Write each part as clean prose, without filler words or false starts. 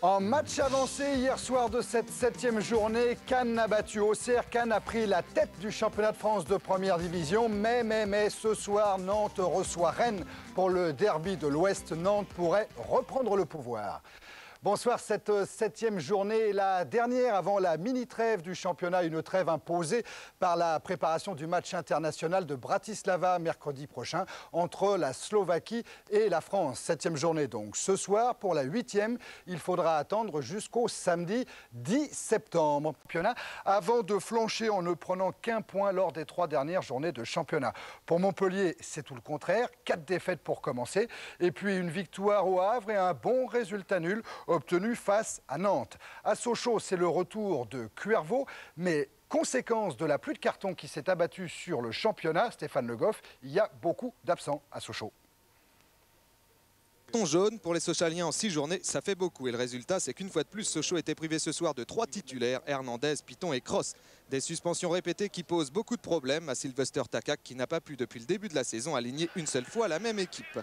En match avancé hier soir de cette 7e journée, Cannes a battu Auxerre. Cannes a pris la tête du championnat de France de première division. Mais ce soir, Nantes reçoit Rennes pour le derby de l'Ouest. Nantes pourrait reprendre le pouvoir. Bonsoir, cette 7e journée est la dernière avant la mini-trêve du championnat, une trêve imposée par la préparation du match international de Bratislava mercredi prochain entre la Slovaquie et la France. 7e journée donc. Ce soir, pour la 8e, il faudra attendre jusqu'au samedi 10 septembre. Avant de flancher en ne prenant qu'un point lors des 3 dernières journées de championnat. Pour Montpellier, c'est tout le contraire. 4 défaites pour commencer. Et puis une victoire au Havre et un bon résultat nul obtenu face à Nantes. À Sochaux, c'est le retour de Cuervo, mais conséquence de la pluie de cartons qui s'est abattue sur le championnat, Stéphane Le Goff, il y a beaucoup d'absents à Sochaux. Carton jaune pour les Sochaliens en 6 journées, ça fait beaucoup. Et le résultat, c'est qu'une fois de plus, Sochaux était privé ce soir de 3 titulaires, Hernandez, Piton et Cross. Des suspensions répétées qui posent beaucoup de problèmes à Sylvester Takak, qui n'a pas pu depuis le début de la saison aligner une seule fois la même équipe.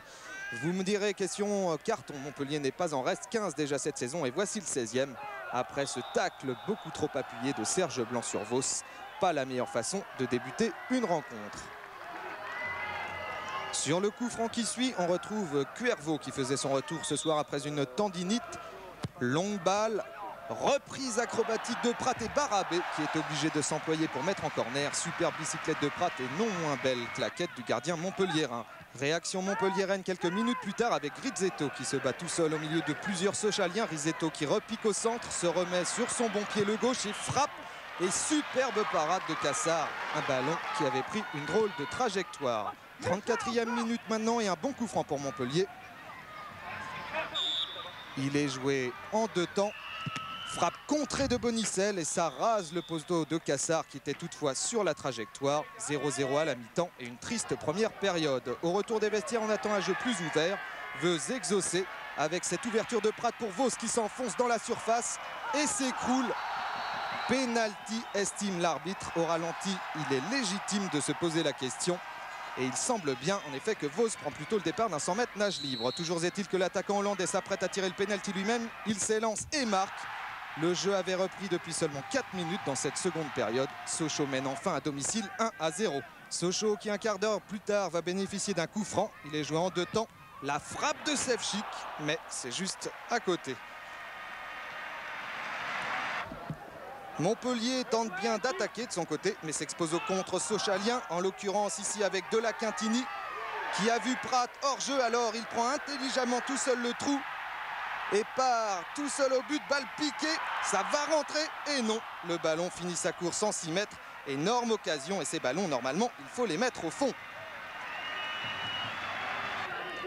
Vous me direz, question carton, Montpellier n'est pas en reste 15 déjà cette saison et voici le 16e. Après ce tacle beaucoup trop appuyé de Serge Blanc sur Vos, pas la meilleure façon de débuter une rencontre. Sur le coup franc qui suit, on retrouve Cuervo qui faisait son retour ce soir après une tendinite. Longue balle, reprise acrobatique de Prat et Barabé qui est obligé de s'employer pour mettre en corner. Superbe bicyclette de Prat et non moins belle claquette du gardien montpelliérain. Réaction montpelliéraine quelques minutes plus tard avec Rizetto qui se bat tout seul au milieu de plusieurs Sochaliens. Rizetto qui repique au centre, se remet sur son bon pied le gauche et frappe. Et superbe parade de Cassard, un ballon qui avait pris une drôle de trajectoire. 34e minute maintenant et un bon coup franc pour Montpellier. Il est joué en 2 temps. Frappe contrée de Bonicel et ça rase le poteau de Cassard qui était toutefois sur la trajectoire. 0-0 à la mi-temps et une triste première période. Au retour des vestiaires, on attend un jeu plus ouvert. Veut exaucer avec cette ouverture de Prat pour Vos qui s'enfonce dans la surface et s'écroule. Penalty, estime l'arbitre. Au ralenti, il est légitime de se poser la question. Et il semble bien en effet que Vos prend plutôt le départ d'un 100 mètres nage libre. Toujours est-il que l'attaquant hollandais s'apprête à tirer le penalty lui-même. Il s'élance et marque. Le jeu avait repris depuis seulement 4 minutes dans cette seconde période. Sochaux mène enfin à domicile 1-0. Sochaux qui un quart d'heure plus tard va bénéficier d'un coup franc. Il est joué en 2 temps. La frappe de Sevchik, mais c'est juste à côté. Montpellier tente bien d'attaquer de son côté, mais s'expose au contre sochalien, en l'occurrence ici avec De La Quintini, qui a vu Prat hors jeu, alors il prend intelligemment tout seul le trou et part tout seul au but, balle piquée, ça va rentrer, et non, le ballon finit sa course en 6 mètres, énorme occasion, et ces ballons, normalement, il faut les mettre au fond.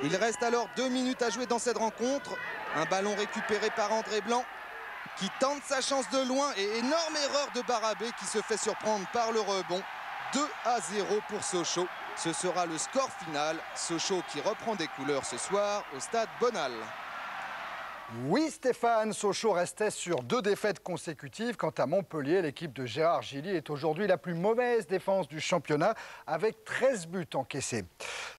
Il reste alors 2 minutes à jouer dans cette rencontre, un ballon récupéré par André Blanc, qui tente sa chance de loin et énorme erreur de Barabé qui se fait surprendre par le rebond. 2-0 pour Sochaux. Ce sera le score final. Sochaux qui reprend des couleurs ce soir au stade Bonal. Oui Stéphane, Sochaux restait sur 2 défaites consécutives. Quant à Montpellier, l'équipe de Gérard Gilly est aujourd'hui la plus mauvaise défense du championnat avec 13 buts encaissés.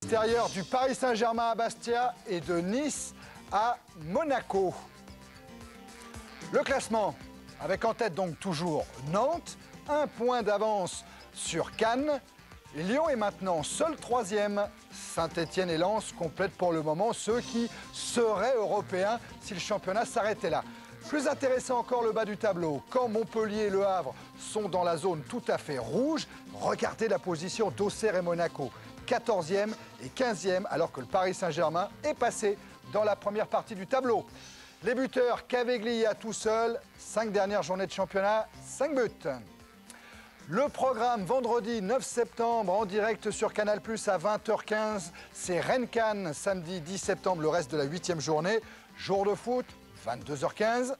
Extérieur du Paris Saint-Germain à Bastia et de Nice à Monaco. Le classement, avec en tête donc toujours Nantes, 1 point d'avance sur Cannes. Lyon est maintenant seul 3e. Saint-Étienne et Lens complètent pour le moment ceux qui seraient européens si le championnat s'arrêtait là. Plus intéressant encore le bas du tableau. Quand Montpellier et Le Havre sont dans la zone tout à fait rouge, regardez la position d'Auxerre et Monaco. 14e et 15e alors que le Paris Saint-Germain est passé dans la première partie du tableau. Les buteurs, Caveglia tout seul, 5 dernières journées de championnat, 5 buts. Le programme vendredi 9 septembre en direct sur Canal+ à 20h15, c'est Rennes-Cannes, samedi 10 septembre, le reste de la 8e journée. Jour de foot, 22h15.